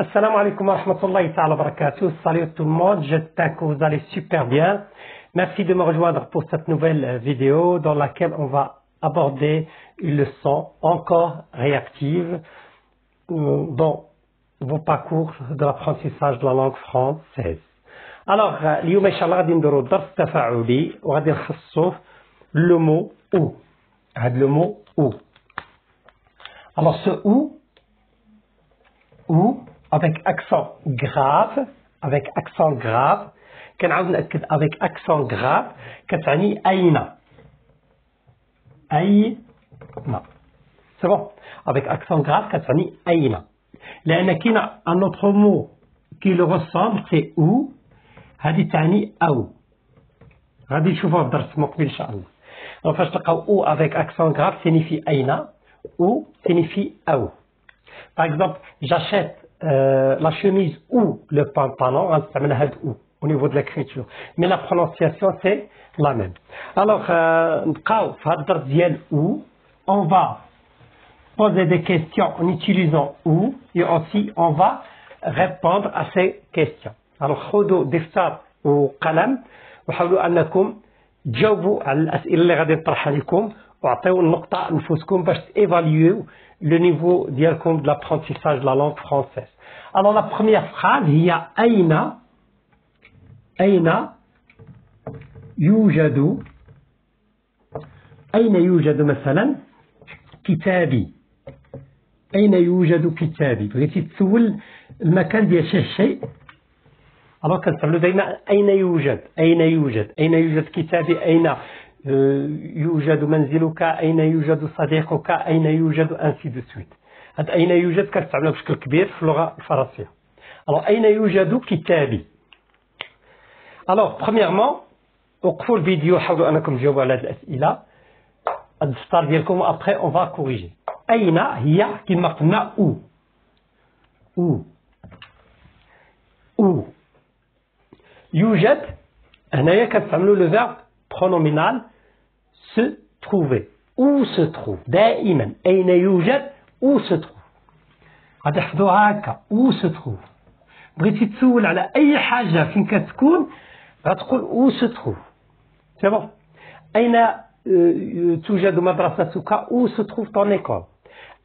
Assalamu alaikum wa rahmatullahi ta'ala wa barakatuh. Salut tout le monde, j'espère que vous allez super bien. Merci de me rejoindre pour cette nouvelle vidéo dans laquelle on va aborder une leçon encore réactive dans vos parcours de l'apprentissage de la langue française. Alors, اليوم إن شاء الله غادي نديرو درس تفاعلي وغادي نخصصوه le mot ou. هذا le mot ou. Alors ce ou avec accent grave, كنعاود نأكد avec accent grave كتعني أين. C'est bon. Avec accent grave كتعني أين. لأن كاين un autre mot qui le ressemble c'est où. هذه تعني أو. غادي نشوفوها في الدرس المقبل إن شاء الله. Alors فاش تلقاو ou avec accent grave signifie أين ou signifie أو. Par exemple, j'achète la chemise ou le pantalon, ou au niveau de l'écriture. Mais la prononciation, c'est la même. Alors, on va poser des questions en utilisant ou et aussi on va répondre à ces questions. Alors, خذوا دفتر وقلم وحاولوا أنكم تجاوبوا على الأسئلة اللي غادي نطرحها لكم وعطيو النقطة نفوسكم باش تيفاليو le niveau ديالكم de l'apprentissage de la langue française. Alors la première phrase هي أين يوجد مثلا كتابي. أين يوجد كتابي. بغيتي تسول المكان ديال شي شيء. alors كنستعملوا دائما أين يوجد كتابي. أين يوجد منزلك. أين يوجد صديقك. أين يوجد ainsi de suite. هاد أين يوجد كنستعملها بشكل كبير في اللغة الفرنسية. alors أين يوجد كتابي. alors premièrement وقفوا الفيديو حاولوا أنكم تجاوبوا على هاد الأسئلة الدفتر ديالكم après on va corriger. أين هي كما قلنا où يوجد هنايا كنستعملوا le verbe pronominal se trouver. où se trouve دائما أين يوجد où se trouve. غادي نحفظوها هكا où se trouve. بغيتي تسول على أي حاجة فين كتكون غتقول où se trouve. c'est bon. أين توجد مدرستك où se trouve ton école.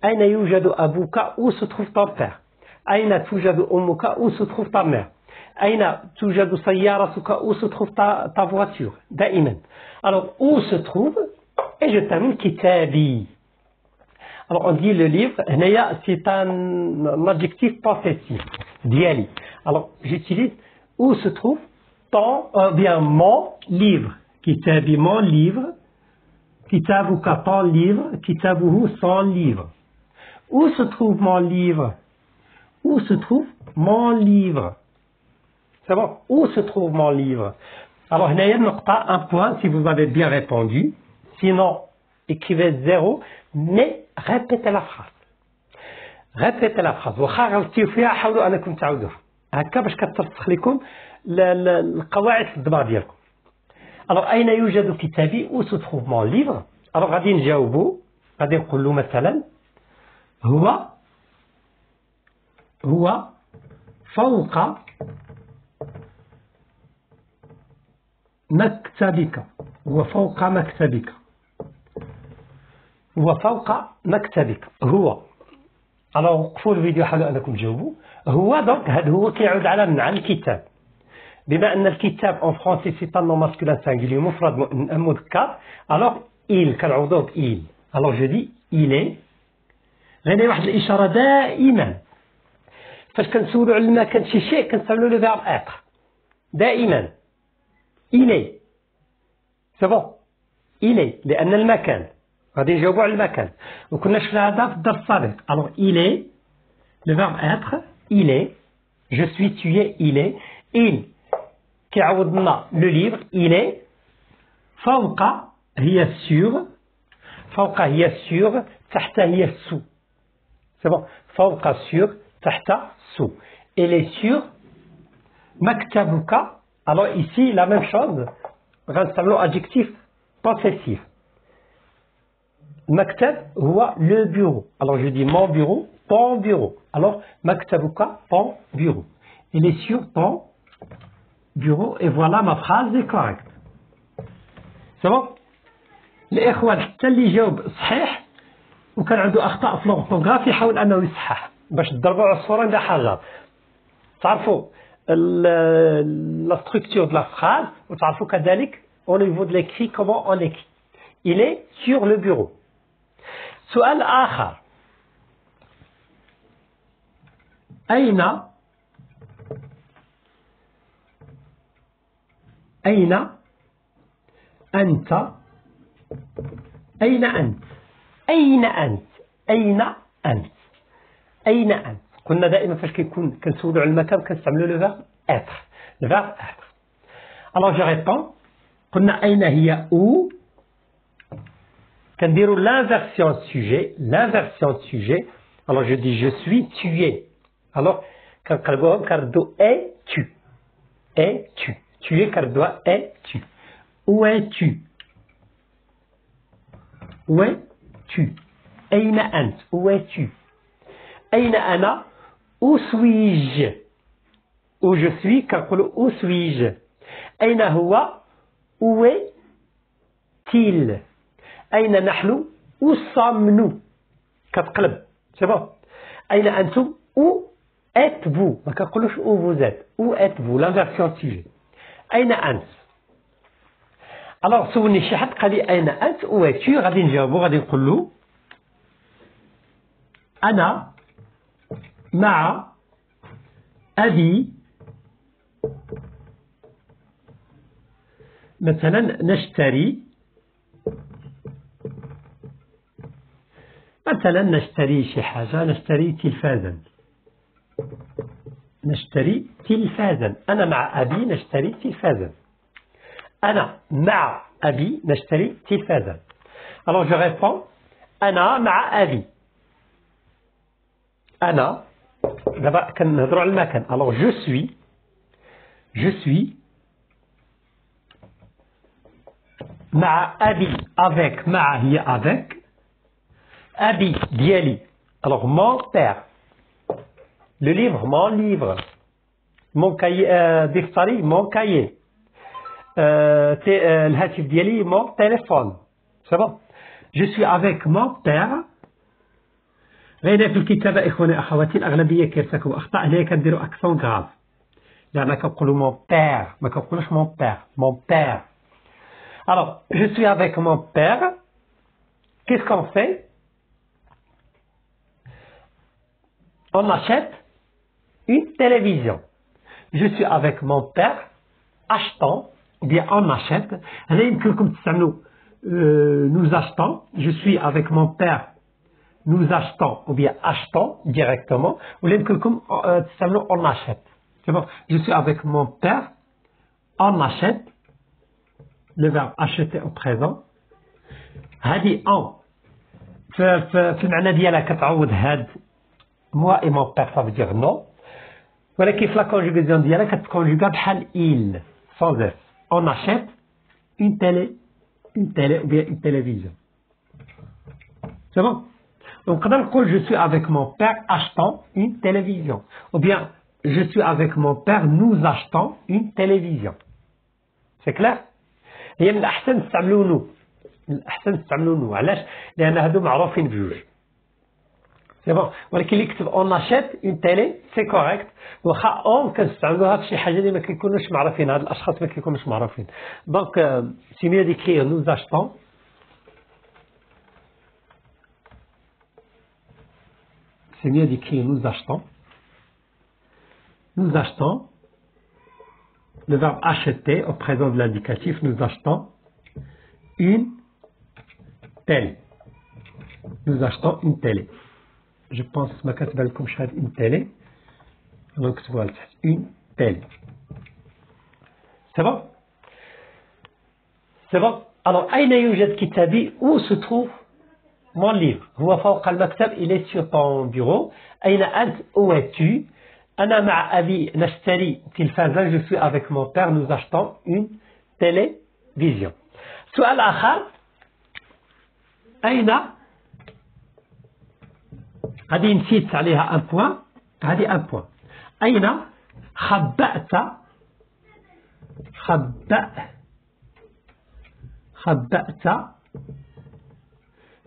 أين يوجد أبوك où se trouve ton père. أين توجد أمك où se trouve ta mère. أين توجد سيارتك où se trouve ta voiture. دائما. alors où se trouve et je termine كتابي. alors on dit le livre هنايا c'est un adjectif possessif ديالي. alors j'utilise où se trouve bien mon livre. كتابي mon livre. كتابك ton livre. كتابه son livre. où se trouve mon livre. où se trouve mon livre. c'est bon. où se trouve mon livre. alors هنايا النقطة un point si vous avez bien répondu. sinon écrivez 0 mais répétez la phrase. واخا غلطتيو فيها حاولوا انكم تعاودوها هكا باش كترسخ لكم القواعد في الدماغ ديالكم. alors أين يوجد كتابي où se trouve mon livre. alors غادي نجاوبوا غادي نقولوا مثلا هو فوق مكتبك. هو فوق مكتبك. هو. alors وقفوا الفيديو حاولوا انكم تجاوبوا. هو دونك هذا هو كيعود على من عن الكتاب. بما ان الكتاب en français c'est un nom masculin singulier مفرد مذكر. alors il كنعوضوه ب il. alors je dis il est. غير واحد الاشاره دائما فاش كنسولوا على المكان شي شيء كنستعملوا لو فيرب être دائما. il est. c'est bon. il est لان المكان غادي نجاوبوا على المكان وكنا شفنا هذا في الدرس السابق. alors il est le verbe être. il est. je suis tu es il est. il كيعوض لنا le livre il est. فوق هي sur. تحت هي sous. c'est bon. فوق sur تحت sous. elle est sur مكتبك. alors ici la même chose غنستعملوا adjectif possessif. مكتب هو le bureau. alors je dis mon bureau ton bureau. Alors, maktabuka, ton bureau. Il est sur ton bureau et voilà ma phrase est correcte. C'est bon? الإخوان حتى اللي جاوب صحيح وكان عنده أخطاء في الأورثوغراف يحاول أنه يصحح باش تضربوا على الصورة نتاع حاجة. تعرفوا la structure de la phrase وتعرفوا كذلك au niveau de l'écrit comment on écrit. Il est sur le bureau. سؤال آخر. أين أنت؟ أين أنت؟ أين أنت؟ أين أنت؟ أين أنت؟ قلنا دائما فاش كنسولوا على المكان كنستعملوا le verbe être. Le verbe être. Alors je réponds. قلنا أين هي où؟ كنديروا l'inversion de sujet. L'inversion de sujet. Alors je dis je suis, tu es. Alors كنقلبوهم كنردوا es-tu. Es-tu. Tu es كنردوها es-tu. Où es-tu? Où es-tu? أين أنت? Où es-tu? أين أنا? Où suis-je? Où je suis كنقولوا où suis-je? أين هو? Où est-il? أين نحن? Où sommes-nous? كتقلب. C'est bon. أين أنتم? Où êtes-vous? ما كنقولوش où vous êtes. Où êtes-vous? L'inversion de sujet. أين أنت؟ Alors سولني شي حد قال لي أين أنت؟ Où es-tu? غادي نجاوبو غادي نقول له أنا مع أبي مثلا نشتري شي حاجة نشتري تلفازا. نشتري تلفازا. أنا مع أبي نشتري تلفازا. أنا مع أبي نشتري تلفازا. Alors je réponds أنا مع أبي. أنا دابا كنهضروا على المكان. Alors je suis مع أبي. avec مع هي avec. أبي ديالي. Alors mon père. Le livre mon livre. Mon cahier دفتري mon cahier. الهاتف ديالي mon téléphone. C'est bon. Je suis avec mon père. غير في الكتابة إخواني أخواتي الأغلبية كيرتكبوا أخطاء هنا كنديروا أكسون غراف لأن كنقولوا mon père ما كنقولوش mon père. Alors je suis avec mon père. Qu'est-ce qu'on fait? On achète une télévision. Je suis avec mon père. Achetons ou bien on achète. هنا يمكنكم تستعملوا nous achetons. Je suis avec mon père. Nous achetons ou bien achetons directement. Ou يمكنكم تستعملوا on achète. C'est bon. Je suis avec mon père. On achète. Le verbe acheter au présent. هذه on. في المعنى ديالها كتعوض هاد moi et mon père ça veut dire non. ولكن في la conjugaison ديالها كتكونجوغا بحال il sans s. On achète une télé ou bien une télévision. C'est bon. Donc quand je suis avec mon père achetons une télévision ou bien je suis avec mon père nous achetons une télévision. C'est clair. هي من الأحسن تستعملوا نو. علاش؟ لأن هادو معروفين بجوج. C'est bon. ولكن اللي يكتب on achète une télé c'est correct. واخا on كنستعملوها في شي حاجة اللي ما كيكونوش معروفين. هاد الأشخاص ما كيكونوش معروفين. Donc c'est mieux d'écrire nous achetons. C'est mieux d'écrire nous achetons. Nous achetons. Le verbe acheter au présent de l'indicatif. Nous achetons une télé. Nous achetons une télé. Je pense ما كاتبه لكم شحال une télé. Donc voilà, une télé. C'est bon? C'est bon? Alors أين يوجد كتابي? Où se trouve mon livre? هو فوق المكتب. Il est sur ton bureau. أين أنت? Où es-tu? أنا مع أبي نشتري تلفازا. Je suis avec mon père. Nous achetons une télévision. سؤال آخر. أين غادي نسيت عليها un point. هذه ان بوان. أين خبأت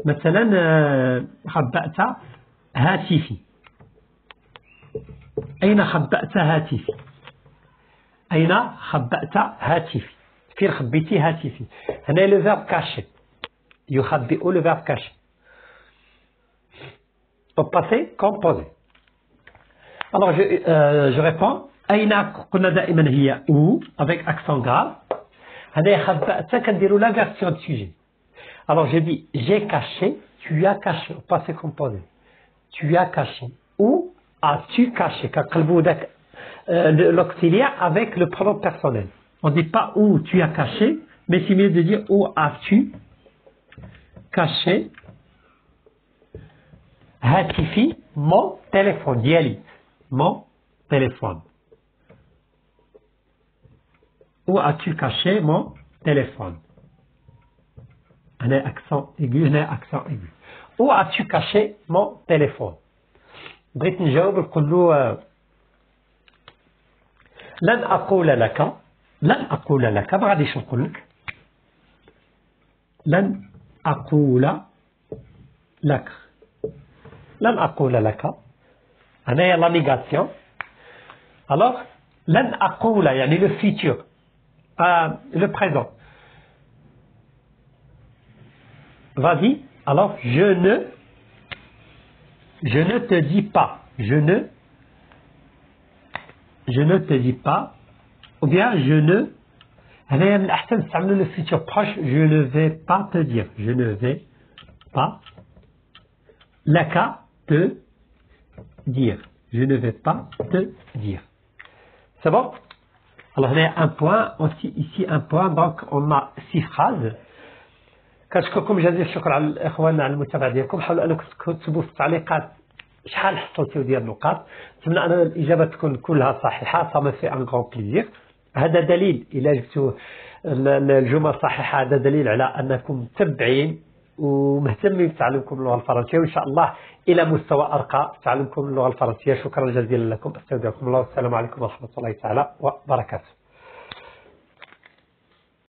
مثلا خبأت هاتفي. أين خبأت هاتفي؟ أين خبأت هاتفي؟ فين خبيتي هاتفي؟ هنا لو فيرب كاشي يخبئ لو فيرب كاشي au passé composé. Alors je réponds أين قلنا دائما هي où avec accent grave. هنا خبأت كنديروا la version de sujet. Alors je dis j'ai caché, tu as caché au passé composé. Tu as caché. Où as-tu caché? كنقلبوا داك l'auxiliaire avec le pronom personnel. On ne dit pas où tu as caché, mais c'est mieux de dire où as-tu caché هاتفي mon téléphone ديالي mon téléphone. Où as-tu caché mon téléphone? هنا accent aigu هنا accent aigu. Où as-tu caché mon téléphone? بغيت نجاوب نقول له لن أقول لك ما غاديش نقول لك لن أقول لك هنايا لا نيغاسيون. alors لن أقول يعني le futur le présent. vas-y. alors je ne te dis pas je ne te dis pas ou bien je ne هنايا من الأحسن نستعملوا le futur proche. je ne vais pas te dire je ne vais pas لك te dire je ne vais pas te dire. c'est bon. alors هنا un point aussi ici un point. donc on a 6 phrases. كنشكركم جزيل الشكر على الاخوان على المتابعه ديالكم. حاولوا انكم تكتبوا في التعليقات شحال حصلتوا ديال النقاط. نتمنى ان الاجابه تكون كلها صحيحه. ça me fait un grand plaisir. هذا دليل الى جبتوا الجمل صحيحه هذا دليل على انكم متبعين ومهتمين بتعلمكم اللغه الفرنسيه وان شاء الله الى مستوى ارقى في تعلمكم اللغه الفرنسيه. شكرا جزيلا لكم. استودعكم الله والسلام عليكم ورحمه الله تعالى وبركاته.